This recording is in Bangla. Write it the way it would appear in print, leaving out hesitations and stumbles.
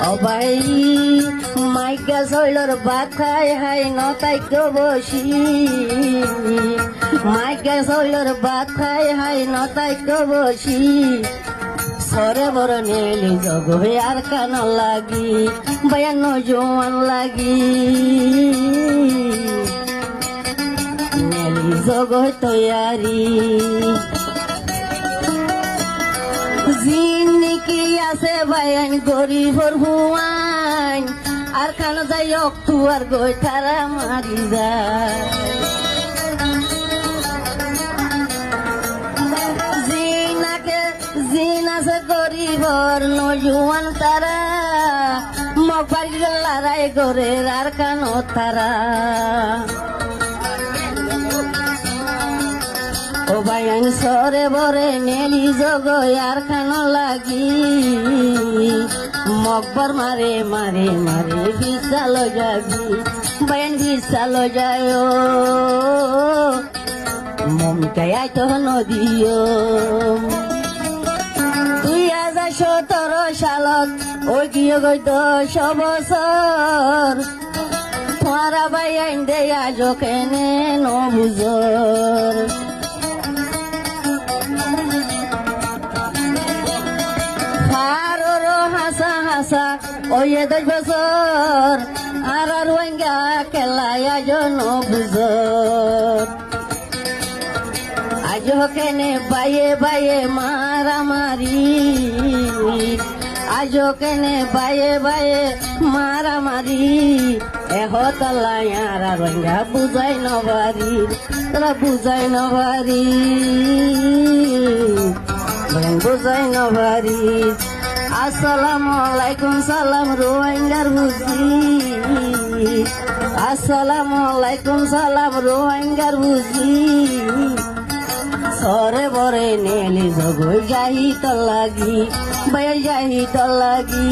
ও ভাই মাইকা শৈলর বাথায় হাই নতাই বসি মাইকা শৈলর বাথায় হাই নতাই বসি সরে বড় নেলি জগ আর কান লাগি বয়ান জোয়ান লাগি নেলি জগ তৈয়ারি জিন্দিকি আছে বায়ান গরিবর হুয়ান আর খান যাই অক্টু আর গই তারা মারি যায় জিন আছে গরিবর নজুয়ান তারা মকবারি লড়াই করে আর খান তারা ও ভাইয়ান সরে বরে নেলি জগয় আর খান লাগি মকবর মারে মারে মারে বিশাল যাবি ভাইয়ান বিশাল যায় মমতায় আইতো নদীও 2017 সালত ওই গিয়ে গই 10 বছর তোমারা ভাইয়ান দে আজ কেনে নবুজর হাসা হাসা ওই 10 বছর আর রোহিঙ্গা কেলাই আজ নবুজর আজ কেনে বাইয়ে বাইয়ে মারামারি আজ কেনে বাইয়ে বাইয়ে মারামারি এহতলাই আর রোহিঙ্গা বুঝাই নবারি তোরা বুঝাই নবারি বুঝাই নবারি আসসালামু আলাইকুম সালাম রোহিঙ্গার বুঝি আসসালামু আলাইকুম সালাম রোহিঙ্গার বুঝি সরে বরে নেলি জগই যাই তো লাগি বয়ে যাই তো লাগি